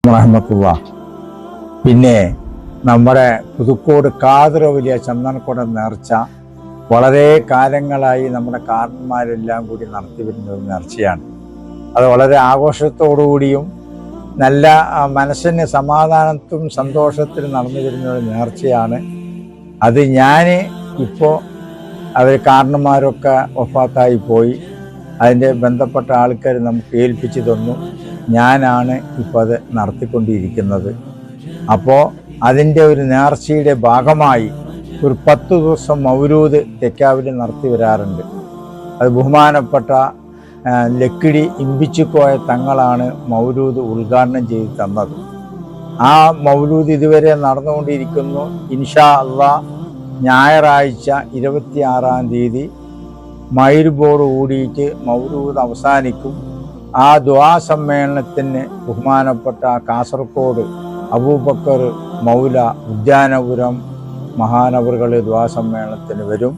റഹ്മത്തുള്ളാ. പിന്നെ നമ്മുടെ പുതുക്കോട് ഖാദിർ ഔലിയ ചന്ദനക്കുട നേർച്ച വളരെ കാലങ്ങളായി നമ്മുടെ കാരണന്മാരെല്ലാം കൂടി നടത്തി വരുന്ന ഒരു നേർച്ചയാണ്. അത് വളരെ ആഘോഷത്തോടുകൂടിയും നല്ല മനസ്സിന് സമാധാനത്തും സന്തോഷത്തിലും നടന്നു വരുന്ന ഒരു നേർച്ചയാണ്. അത് ഞാൻ ഇപ്പോൾ അവർ കാരണന്മാരൊക്കെ വഫാത്തായി പോയി. അതിൻ്റെ ബന്ധപ്പെട്ട ആൾക്കാർ നമുക്ക് ഏൽപ്പിച്ചു തന്നു. ഞാനാണ് ഇപ്പോൾ അത് നടത്തിക്കൊണ്ടിരിക്കുന്നത്. അപ്പോൾ അതിൻ്റെ ഒരു നേർച്ചയുടെ ഭാഗമായി ഒരു 10 ദിവസം മൗലൂദ് തെക്കാവിൽ നടത്തി വരാറുണ്ട്. അത് ബഹുമാനപ്പെട്ട ലക്കിടി ഇമ്പിച്ചിക്കോയ തങ്ങളാണ് മൗലൂദ് ഉദ്ഘാടനം ചെയ്ത് തന്നത്. ആ മൗലൂദ് ഇതുവരെ നടന്നുകൊണ്ടിരിക്കുന്നു. ഇൻഷാ അള്ളാഹ് ഞായറാഴ്ച 26-ാം തീയതി മഗ്‌രിബോട് കൂടിയിട്ട് മൗലൂദ് അവസാനിക്കും. ആ ദുആ സമ്മേളനത്തിന് ബഹുമാനപ്പെട്ട കാസർഗോഡ് അബൂബക്കർ മൗല ഉദ്യാനപുരം മഹാനവറുകൾ ദുആ സമ്മേളനത്തിന് വരും.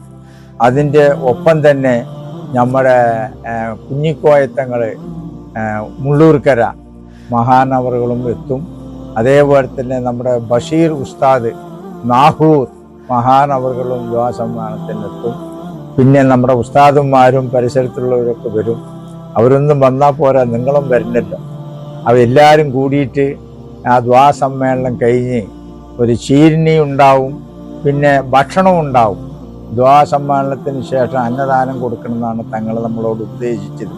അതിൻ്റെ ഒപ്പം തന്നെ നമ്മുടെ കുഞ്ഞിക്കോയത്തങ്ങൾ മുള്ളൂർക്കര മഹാനവറുകളും എത്തും. അതേപോലെ തന്നെ നമ്മുടെ ബഷീർ ഉസ്താദ് നാഹൂർ മഹാനവറുകളും ദുആ സമ്മേളനത്തിനെത്തും. പിന്നെ നമ്മുടെ ഉസ്താദുമാരും പരിസരത്തുള്ളവരൊക്കെ വരും. അവരൊന്നും വന്നാൽ പോരാ, നിങ്ങളും വരുന്നല്ലോ. അവരെല്ലാവരും കൂടിയിട്ട് ആ ദുആ സമ്മേളനം കഴിഞ്ഞ് ഒരു ചീരിണി ഉണ്ടാവും, പിന്നെ ഭക്ഷണം ഉണ്ടാവും. ദുആ സമ്മേളനത്തിന് ശേഷം അന്നദാനം കൊടുക്കണമെന്നാണ് തങ്ങൾ നമ്മളോട് ഉപദേശിച്ചത്.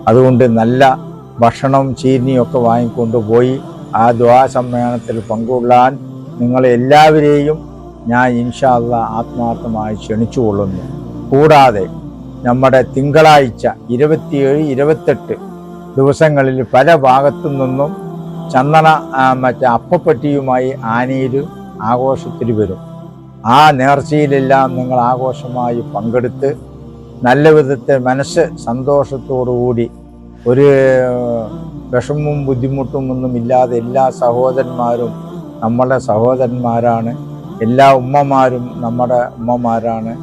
അതുകൊണ്ട് നല്ല ഭക്ഷണവും ചീരിണിയും ഒക്കെ വാങ്ങിക്കൊണ്ടുപോയി ആ ദുആ സമ്മേളനത്തിൽ പങ്കുകൊള്ളാൻ നിങ്ങളെല്ലാവരെയും ഞാൻ ഇൻഷാ അല്ലാഹ് ആത്മാർത്ഥമായി ക്ഷണിച്ചുകൊള്ളുന്നു. കൂടാതെ നമ്മുടെ തിങ്കളാഴ്ച 27, 28 ദിവസങ്ങളിൽ പല ഭാഗത്തു നിന്നും ചന്ദന അപ്പപ്പെട്ടിയുമായി ആനയിൽ ആഘോഷത്തിൽ വരും. ആ നേർച്ചയിലെല്ലാം നിങ്ങൾ ആഘോഷമായി പങ്കെടുത്ത് നല്ല വിധത്തെ മനസ്സ് സന്തോഷത്തോടുകൂടി ഒരു വിഷമവും ബുദ്ധിമുട്ടും ഒന്നും ഇല്ലാതെ എല്ലാ സഹോദരന്മാരും നമ്മുടെ സഹോദരന്മാരാണ്, എല്ലാ ഉമ്മമാരും നമ്മുടെ ഉമ്മമാരാണ്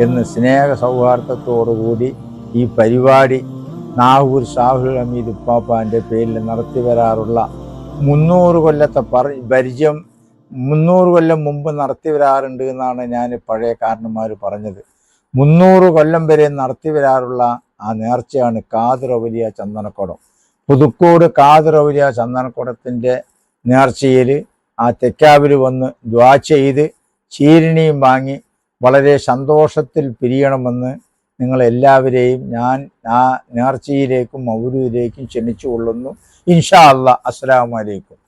എന്ന് സ്നേഹ സൗഹാർദ്ദത്തോടുകൂടി ഈ പരിപാടി നാഹൂർ ഷാഹുൽ ഹമീദ് ഉപ്പാപ്പാൻ്റെ പേരിൽ നടത്തി വരാറുള്ള 300 കൊല്ലത്തെ പരിചയം 300 കൊല്ലം മുമ്പ് നടത്തി വരാറുണ്ട് എന്നാണ് ഞാൻ പഴയ കാരണന്മാർ പറഞ്ഞത്. 300 കൊല്ലം വരെ നടത്തി വരാറുള്ള ആ നേർച്ചയാണ് ഖാദിർ ഔലിയ ചന്ദനക്കുടം. പുതുക്കോട് ഖാദിർ ഔലിയ ചന്ദനക്കുടത്തിൻ്റെ നേർച്ചയിൽ ആ തെക്കാവിൽ വന്ന് ദുആ ചെയ്ത് ചീരിണിയും വാങ്ങി വളരെ സന്തോഷത്തിൽ പിരിയണമെന്ന് നിങ്ങളെല്ലാവരെയും ഞാൻ ആ നേർച്ചയിലേക്കും മൗലൂദിലേക്കും ക്ഷണിച്ചു കൊള്ളുന്നു. ഇൻഷാ അല്ലാഹ്. അസ്സലാമു അലൈക്കും.